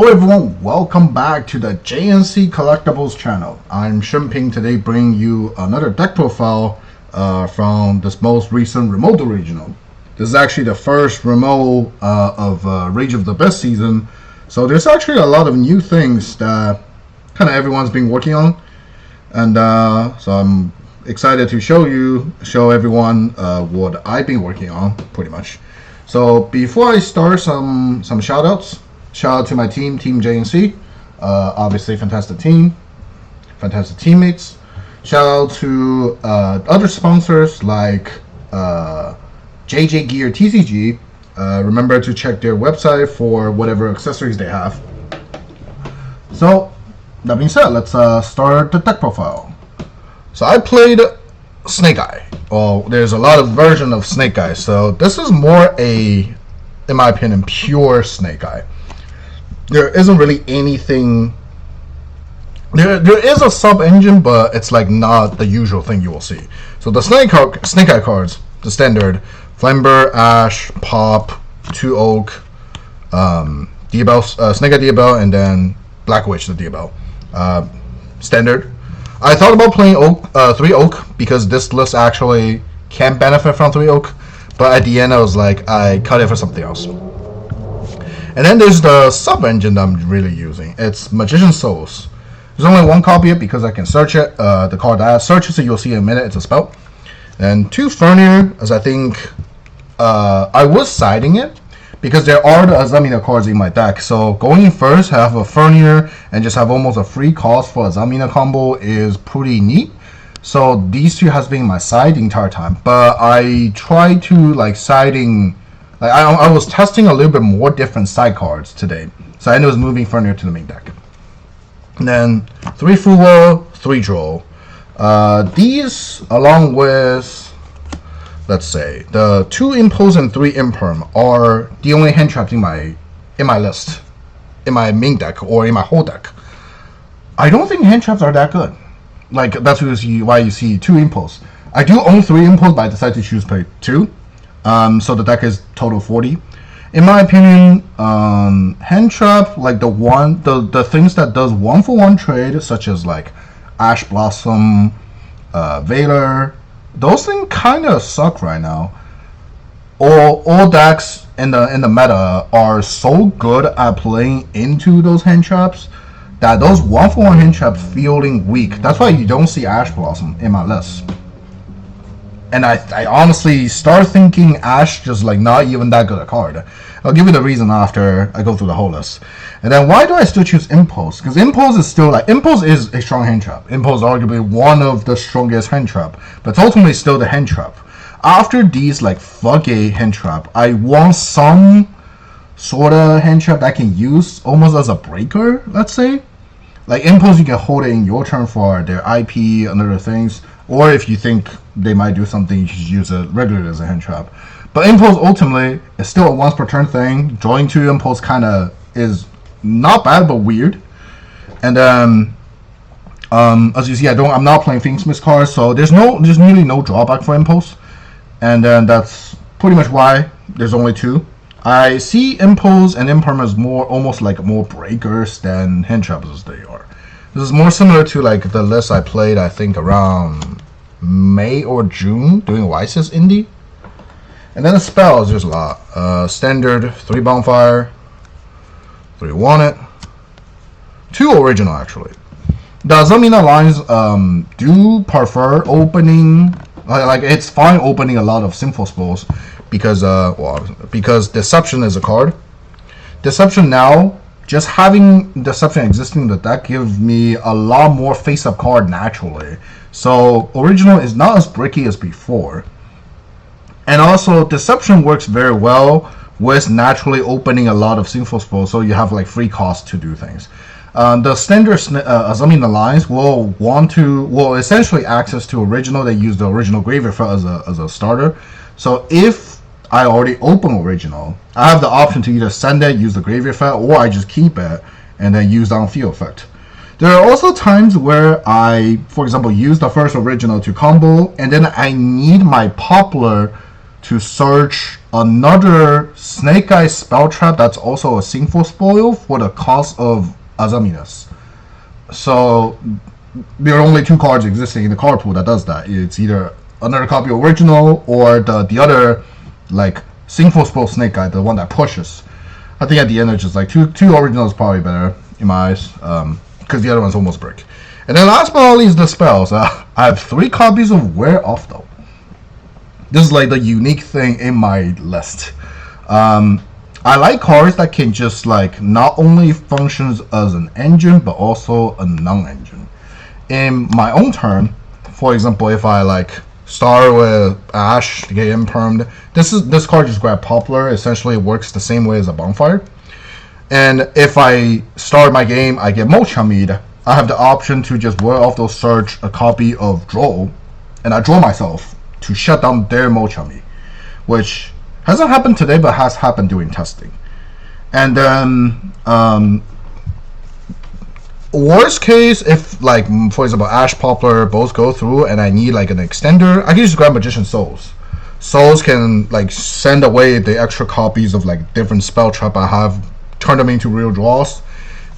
Hello everyone, welcome back to the JNC Collectibles channel. I'm Shunping, today bringing you another deck profile from this most recent remote regional. This is actually the first remote of Rage of the Best season, so there's actually a lot of new things that kind of everyone's been working on, and so I'm excited to show everyone what I've been working on, pretty much. So before I start, some shout outs. Shout out to my team, Team JNC. Obviously, fantastic team, fantastic teammates. Shout out to other sponsors like JJ Gear TCG. Remember to check their website for whatever accessories they have. So, that being said, let's start the deck profile. So I played Snake Eye. Well, there's a lot of version of Snake Eye, so this is more in my opinion, pure Snake Eye. There isn't really anything. There is a sub engine, but it's like not the usual thing you will see. So the Snake Eye cards, the standard Flamber, Ash, Pop, 2 Oak, Diabell, Snake Eye Diabell, and then Black Witch the Diabell. Standard. I thought about playing 3 Oak because this list actually can benefit from 3 Oak, but at the end I was like, I cut it for something else. And then there's the sub-engine that I'm really using. It's Magician Souls. There's only one copy of it because I can search it. The card that searches it, you'll see in a minute, it's a spell. And 2 Furnier, as I think I was siding it because there are the Azamina cards in my deck. So going in first, have a Furnier and just have almost a free cost for Azamina combo is pretty neat. So these 2 has been my side the entire time. But I try to like siding. Like I was testing a little bit more different side cards today, so I ended up moving Furnier to the main deck. And then 3 Fuwa, 3 Droll. These, along with, let's say, the 2 Impulse and 3 Imperm, are the only hand traps in my list, in my main deck or in my whole deck. I don't think hand traps are that good. Like that's why you see 2 Impulse. I do own 3 Impulse, but I decided to choose play 2. So the deck is total 40. In my opinion, hand trap, like the things that does 1-for-1 trade, such as like Ash Blossom, Valor, those things kind of suck right now. All decks in the meta are so good at playing into those hand traps that those 1-for-1 hand traps feeling weak. That's why you don't see Ash Blossom in my list. And I honestly start thinking Ash just like not even that good a card. I'll give you the reason after I go through the whole list. And then why do I still choose Impulse? Because Impulse is still like, Impulse is a strong hand trap. Impulse is arguably one of the strongest hand trap, but it's ultimately still the hand trap. After these like floodgate hand trap, I want some sort of hand trap that I can use almost as a breaker, let's say. Like Impulse, you can hold it in your turn for their IP and other things. Or if you think they might do something, you should use it regularly as a hand trap. But Impulse ultimately is still a once per turn thing. Drawing 2 Impulse kind of is not bad but weird. And as you see, I'm not playing Fingsmith cards, so there's really no drawback for Impulse. And then that's pretty much why there's only 2. I see Impulse and Imperm as almost like more breakers than hand traps as they are. This is more similar to like the list I played, I think around May or June doing Wysis Indie. And then the spells, there's a lot. Standard, 3 Bonfire, 3 Wanted, 2 Original actually. The Azamina lines do prefer opening, like it's fine opening a lot of Sinful Spells because because Deception is a card. Deception now, just having Deception existing in the deck gives me a lot more face-up card naturally. So Original is not as bricky as before. And also Deception works very well with naturally opening a lot of Sinful Spells, so you have like free cost to do things. The standard Azamina lines will essentially access to Original. They use the Original Graveyard as a starter. So if I already open Original, I have the option to either send it, use the Graveyard effect, or I just keep it and then use the on-field effect. There are also times where I, for example, use the first Original to combo, and then I need my Poplar to search another Snake Eye spell trap that's also a sinful spoil for the cost of Azaminas. So there are only 2 cards existing in the card pool that does that. It's either another copy of original or the other like sinful spoil Snake Eye, the one that pushes. I think at the end it's just like two originals is probably better in my eyes, because the other one's almost brick. And then last but not least, the spells. I have 3 copies of Wear Off though. This is like the unique thing in my list. I like cards that can just like not only functions as an engine but also a non-engine. In my own turn, for example, if I like start with Ash to get impermed, this card just grab Poplar. Essentially, it works the same way as a Bonfire. And if I start my game, I get Mochamead. I have the option to just Wear Off those search a copy of Droll, and I draw myself to shut down their Mochami, which hasn't happened today but has happened during testing. And then worst case, if like for example Ash Poplar both go through and I need like an extender, I can just grab Magician Souls. Souls can like send away the extra copies of like different spell trap I have, turn them into real draws.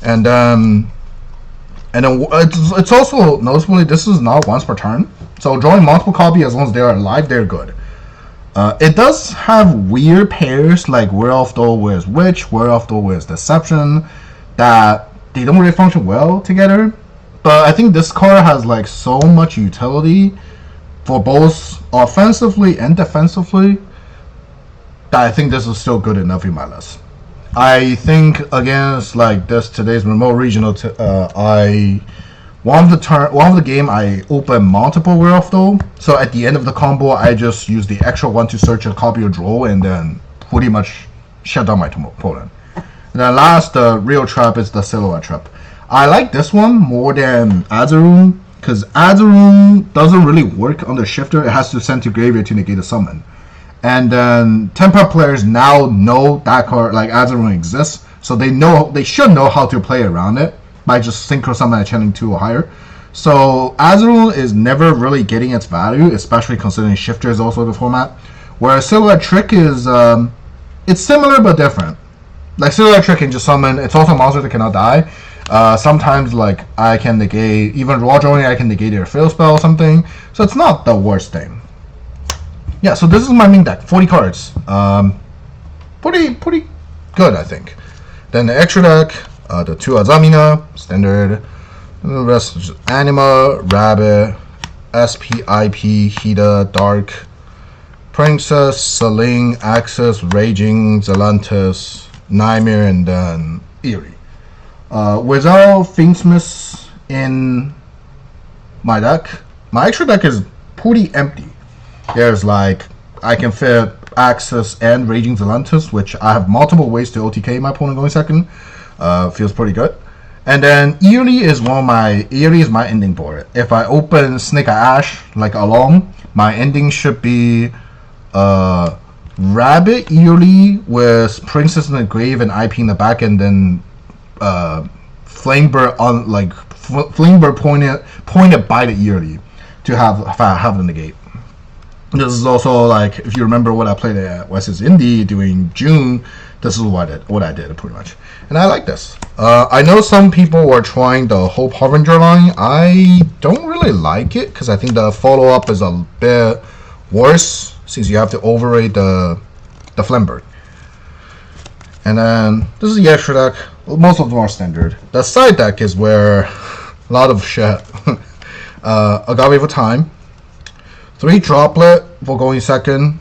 And then it's also noticeably this is not once per turn. So drawing multiple copies, as long as they are alive, they're good. It does have weird pairs like Wear Off Though with Witch, Wear Off Though with Deception, that they don't really function well together. But I think this card has like so much utility for both offensively and defensively that I think this is still good enough in my list. I think against like today's remote regional, one of the game I open multiple Wear Off though. So at the end of the combo, I just use the extra one to search a copy of Droll and then pretty much shut down my opponent. And then last, the real trap is the Silhouette Trap. I like this one more than Azaroon because Azaroon doesn't really work on the shifter. It has to send to graveyard to negate a summon. And then Temper players now know that card, like Azaroon exists, so they should know how to play around it by just synchro summon and channeling 2 or higher. So Azaroon is never really getting its value, especially considering shifter is also the format. Whereas Silhouette Trick is it's similar but different. Like Silhouette Trick can just summon, it's also a monster that cannot die. Sometimes like I can negate, even raw drawing I can negate their fail spell or something. So it's not the worst thing. Yeah, so this is my main deck, 40 cards. Pretty good, I think. Then the extra deck, the 2 Azamina, standard. And the rest is Anima, Rabbit, SPIP, Hida, Dark, Princess, Saling, Axis, Raging, Zelantis, Nightmare, and then Eerie. Without Fiendsmith in my deck, my extra deck is pretty empty. There's like, I can fit Axis and Raging Zelantis, which I have multiple ways to OTK my opponent going second. Feels pretty good. And then Eerie is my ending board. If I open Snake Eye Ash like along, my ending should be Rabbit Eerie with Princess in the Grave and IP in the back, and then Flamebird on like Flamebird pointed by the Eerie to have the negate. This is also like, if you remember what I played at West's Indie during June, this is what I did pretty much. And I like this. I know some people were trying the Hope Harbinger line. I don't really like it because I think the follow-up is a bit worse since you have to overrate the Flamebird. And then this is the extra deck. Most of them are standard. The side deck is where a lot of shit. Agave for time. 3 Droplet for going second.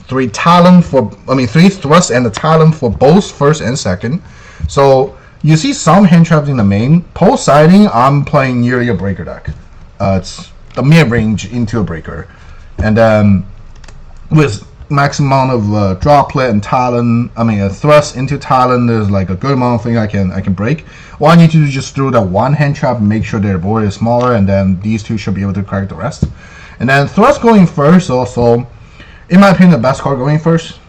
3 Thrust and a Talon for both first and second. So you see some hand traps in the main. Post siding, I'm playing nearly a breaker deck. It's the mid range into a breaker, and then with maximum amount of Droplet and Talon, a Thrust into Talon, there's like a good amount of things I can break. All I need to do is just throw that one hand trap and make sure their board is smaller, and then these 2 should be able to crack the rest. And then Thrust going first also, in my opinion, the best card going first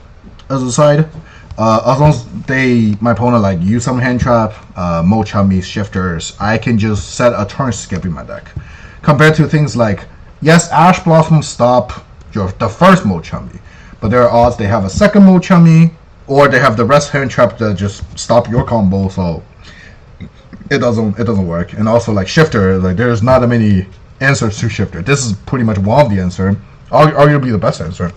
as a side. As long as my opponent like use some hand trap, Mochami, shifters, I can just set a turn skip in my deck. Compared to things like, yes, Ash Blossom stop the first Mochami, but there are odds they have a second Mo Chummy, or they have the rest hand trap that just stop your combo, so it doesn't work. And also like Shifter, like there's not that many answers to Shifter. This is pretty much one of the answer, arguably the best answer.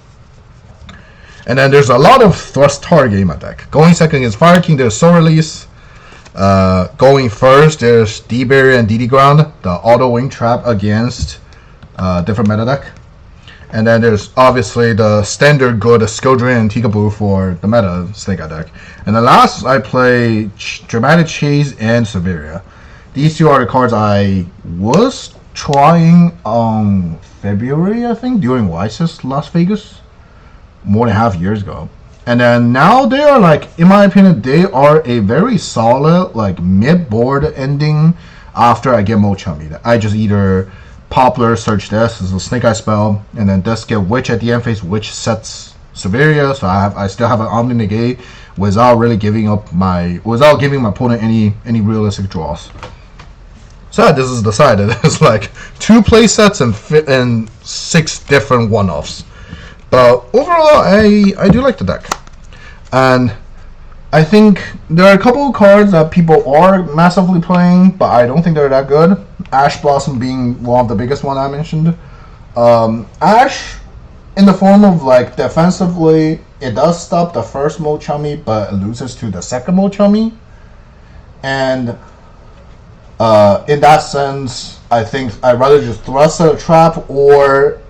And then there's a lot of thrust target in my deck. Going second is Fire King, there's Soul Release. Going first, there's D-Barrier and DD Ground, the auto wing trap against different meta deck. And then there's obviously the standard good Skill Drain and Tikaboo for the meta Snake Eye deck. And then last, I play Dramatic Chase and Severia. These two are the cards I was trying on February, I think, during YSIS Las Vegas, more than half years ago. And then now they are like, in my opinion, they are a very solid like mid-board ending after I get Mo Chummy. I just either Poplar search this as a Snake Eye spell, and then this get Witch at the end phase, which sets Severia, so I still have an Omni Negate without giving my opponent any realistic draws. So this is decided. It's like 2 play sets and 6 different one-offs. But overall, I do like the deck. And I think there are a couple of cards that people are massively playing, but I don't think they're that good. Ash Blossom being one of the biggest one I mentioned. Ash, in the form of like defensively, it does stop the first Mo Chummy, but it loses to the second Mo Chummy. And in that sense, I think I'd rather just thrust a trap or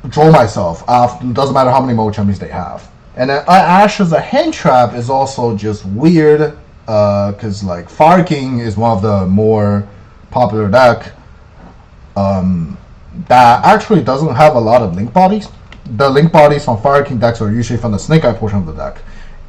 draw myself. It doesn't matter how many Mo Chummies they have. And then Ash as a hand trap is also just weird, because like Fire King is one of the more popular deck that actually doesn't have a lot of link bodies. The link bodies from Fire King decks are usually from the Snake Eye portion of the deck.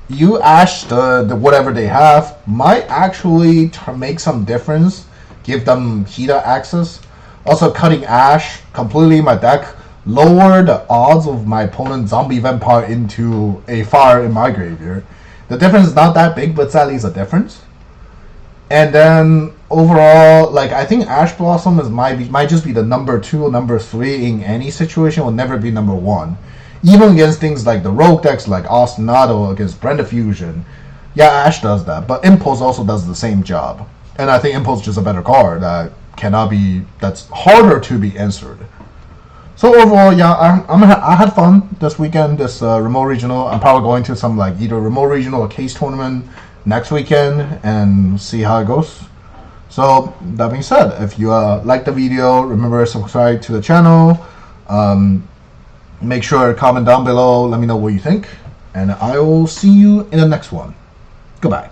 You Ash the whatever they have might actually make some difference, give them Hida access. Also, cutting Ash completely in my deck lower the odds of my opponent's Zombie Vampire into a fire in my graveyard. The difference is not that big, but it's at least a difference. And then overall, like I think Ash Blossom might just be the number 2 or number 3 in any situation. Will never be number 1, even against things like the rogue decks like Ostinato against Brenda Fusion. Yeah, Ash does that, but Impulse also does the same job. And I think Impulse is just a better card that's harder to be answered. So overall, yeah, I had fun this weekend, this remote regional. I'm probably going to some like either remote regional or case tournament next weekend and see how it goes. So that being said, if you like the video, remember to subscribe to the channel. Make sure to comment down below. Let me know what you think, and I will see you in the next one. Goodbye.